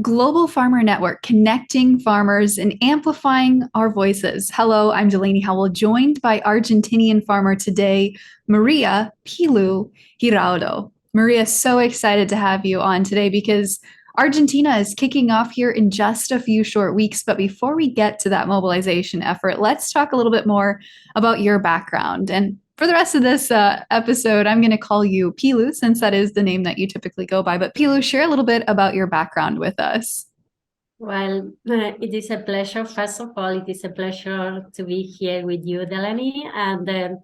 Global Farmer Network, connecting farmers and amplifying our voices. Hello, I'm Delaney Howell, joined by Argentinian farmer today, Maria Pilu Giraudo. Maria, so excited to have you on today because Argentina is kicking off here in just a few short weeks. But before we get to that mobilization effort, let's talk a little bit more about your background. And for the rest of this episode, I'm going to call you Pilu, since that is the name that you typically go by. But Pilu, share a little bit about your background with us. Well, it is a pleasure. First of all, it is a pleasure to be here with you, Delaney. And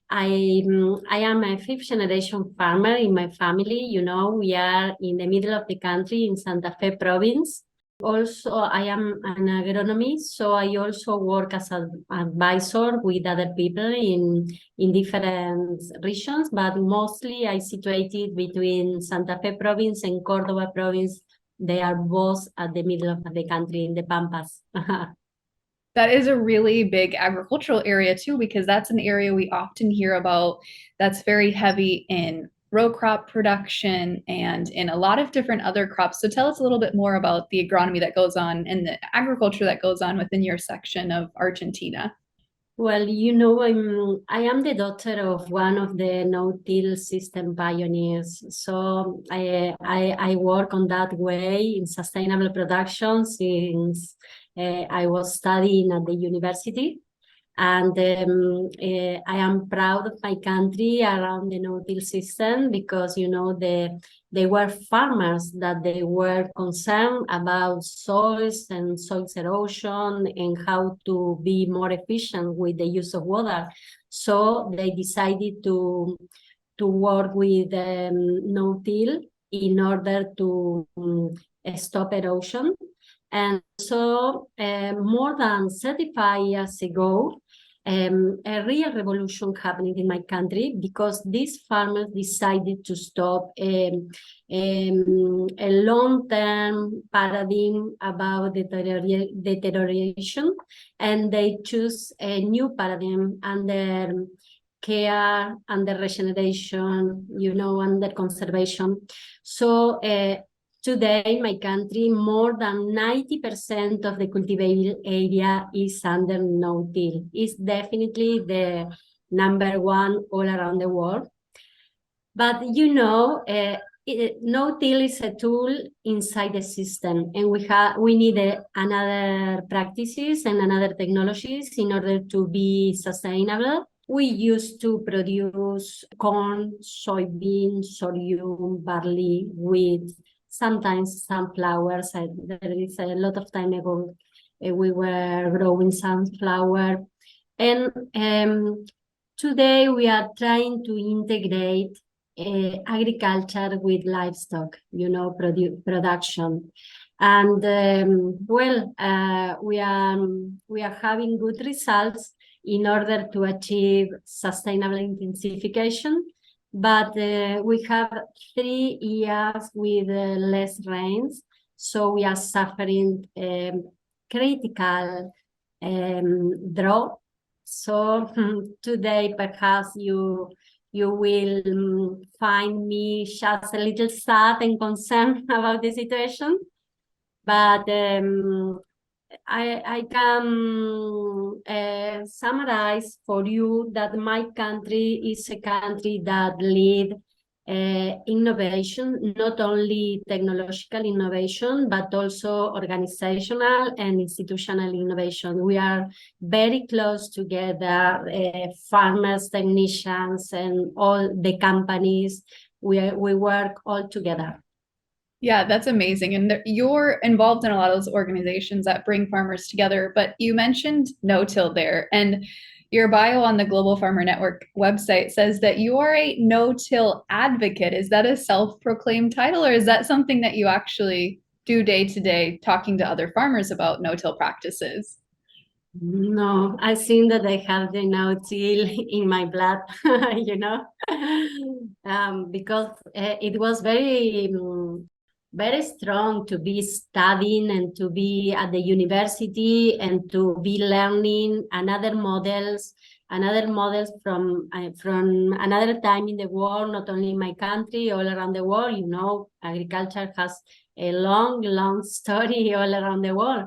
I am a fifth generation farmer in my family. You know, we are in the middle of the country in Santa Fe province. Also, I am an agronomist, so I also work as an advisor with other people in different regions, but mostly I situated between Santa Fe province and Córdoba province. They are both at the middle of the country in the Pampas. That is a really big agricultural area too, because that's an area we often hear about that's very heavy in row crop production and in a lot of different other crops. So tell us a little bit more about the agronomy that goes on and the agriculture that goes on within your section of Argentina. Well, you know, I am the daughter of one of the no-till system pioneers. So I work on that way in sustainable production since I was studying at the university. And I am proud of my country around the no-till system because, you know, they were farmers that they were concerned about soils and soil erosion and how to be more efficient with the use of water. So they decided to work with no-till in order to stop erosion. And so more than 35 years ago, a real revolution happened in my country because these farmers decided to stop a long-term paradigm about deterioration, and they choose a new paradigm under care, under regeneration, you know, under conservation. So today, my country, more than 90% of the cultivated area is under no-till. It's definitely the number one all around the world. But you know, no-till is a tool inside the system, and we need another practices and another technologies in order to be sustainable. We used to produce corn, soybeans, sorghum, barley, wheat, sometimes sunflowers. There is a lot of time ago we were growing sunflower. And today we are trying to integrate agriculture with livestock, you know, production. And we are having good results in order to achieve sustainable intensification. But we have 3 years with less rains, so we are suffering critical drought. So today perhaps you will find me just a little sad and concerned about the situation, but I can summarize for you that my country is a country that lead innovation, not only technological innovation, but also organizational and institutional innovation. We are very close together, farmers, technicians, and all the companies. We work all together. Yeah, that's amazing. And you're involved in a lot of those organizations that bring farmers together. But you mentioned no-till there, and your bio on the Global Farmer Network website says that you are a no-till advocate. Is that a self-proclaimed title, or is that something that you actually do day to day, talking to other farmers about no-till practices? No, I think that I have the no-till in my blood, you know, because it was very strong to be studying and to be at the university and to be learning another models another models from another time in the world, not only in my country, all around the world. You know, agriculture has a long story all around the world,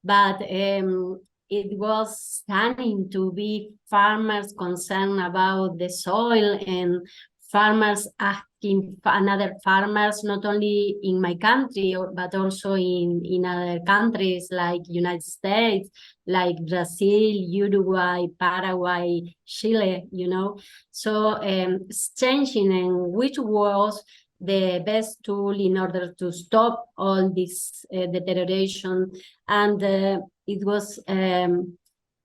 but it was stunning to be farmers concerned about the soil and farmers asking another farmers, not only in my country, but also in other countries like United States, like Brazil, Uruguay, Paraguay, Chile, you know. So exchanging and which was the best tool in order to stop all this deterioration. And it was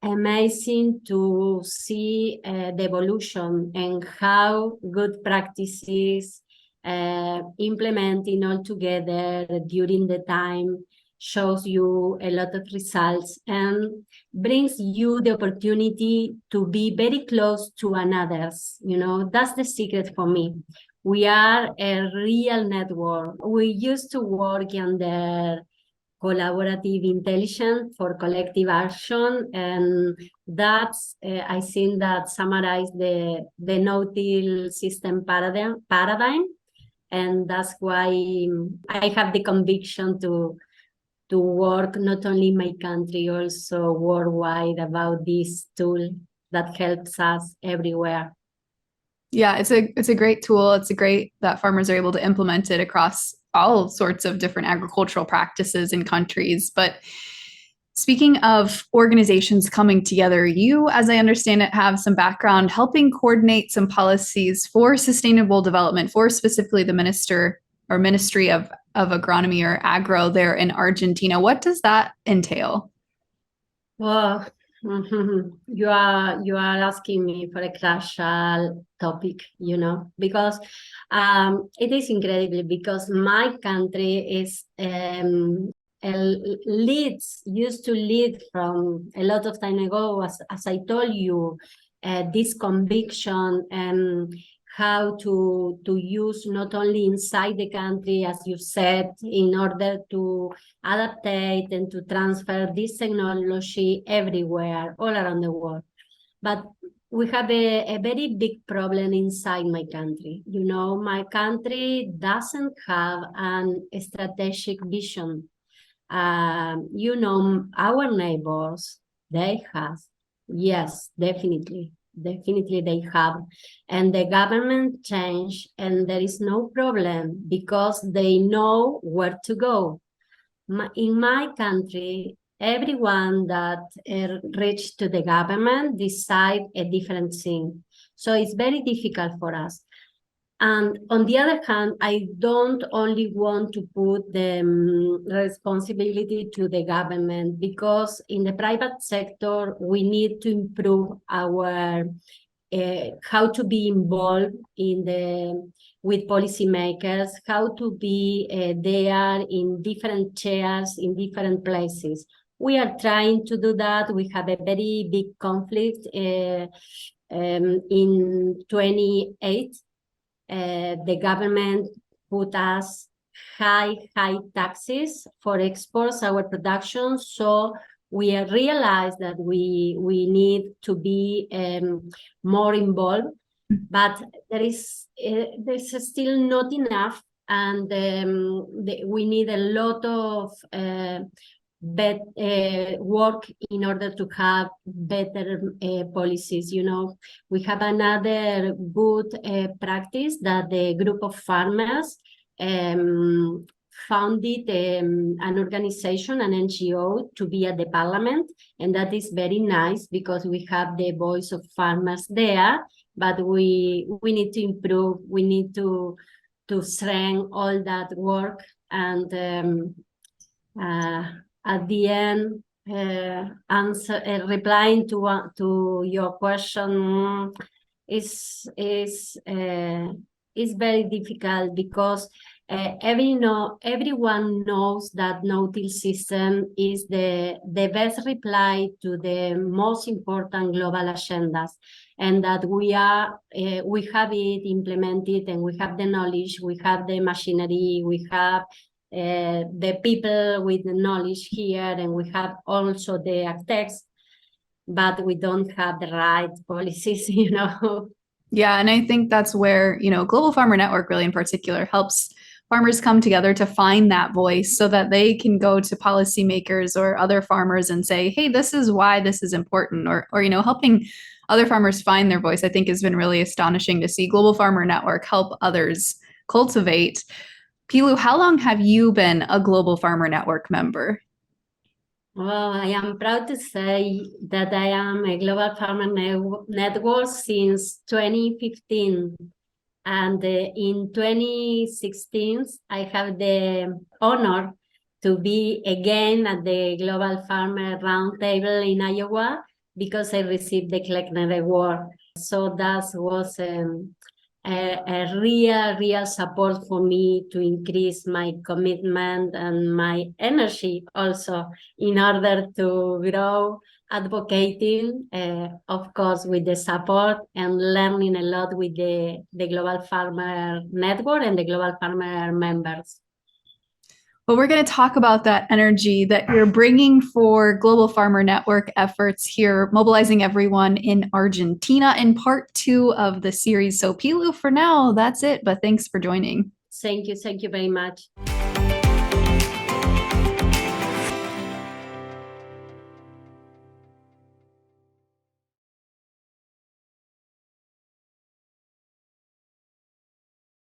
amazing to see the evolution and how good practices implementing all together during the time shows you a lot of results and brings you the opportunity to be very close to others. You know, that's the secret for me. We are a real network. We used to work under collaborative intelligence for collective action, and that's I think that summarize the no-till system paradigm, and that's why I have the conviction to work not only in my country, also worldwide about this tool that helps us everywhere. Yeah, it's a great tool. It's a great that farmers are able to implement it across all sorts of different agricultural practices in countries. But speaking of organizations coming together, you, as I understand it, have some background helping coordinate some policies for sustainable development for specifically the Ministry of Agronomy or Agro there in Argentina. What does that entail? Well, you are asking me for a crucial topic, you know, because it is incredible because my country is used to lead from a lot of time ago, as I told you, this conviction and how to use not only inside the country, as you said, in order to adaptate and to transfer this technology everywhere, all around the world. But we have a very big problem inside my country. You know, my country doesn't have an strategic vision. You know, our neighbors, they have. Yes, definitely. Definitely they have. And the government changed, and there is no problem because they know where to go. In my country, everyone that reached to the government decide a different thing. So it's very difficult for us. And on the other hand, I don't only want to put the responsibility to the government, because in the private sector, we need to improve our how to be involved with policymakers, how to be there in different chairs, in different places. We are trying to do that. We have a very big conflict in 28. The government put us high taxes for exports, our production. So we realized that we need to be more involved, but there's still not enough, and we need a lot of work in order to have better policies. You know, we have another good practice that the group of farmers founded an organization, an NGO, to be at the parliament, and that is very nice because we have the voice of farmers there. But we need to improve. We need to strengthen all that work, and at the end, replying to your question is very difficult because everyone knows that no-till system is the best reply to the most important global agendas, and that we have it implemented, and we have the knowledge, we have the machinery, we have the people with the knowledge here, and we have also the architects. but we don't have the right policies, you know. Yeah, and I think that's where, Global Farmer Network really in particular helps farmers come together to find that voice so that they can go to policymakers or other farmers and say, hey, this is why this is important, or helping other farmers find their voice, I think has been really astonishing to see Global Farmer Network help others cultivate. Pilu, how long have you been a Global Farmer Network member? Well, I am proud to say that I am a Global Farmer Network since 2015. And in 2016, I have the honor to be again at the Global Farmer Roundtable in Iowa because I received the Kleckner Award. So that was a real support for me to increase my commitment and my energy also in order to grow advocating, of course, with the support and learning a lot with the Global Farmer Network and the Global Farmer members. But we're going to talk about that energy that you're bringing for Global Farmer Network efforts here, mobilizing everyone in Argentina in part 2 of the series. So, Pilu, for now, that's it. But thanks for joining. Thank you very much.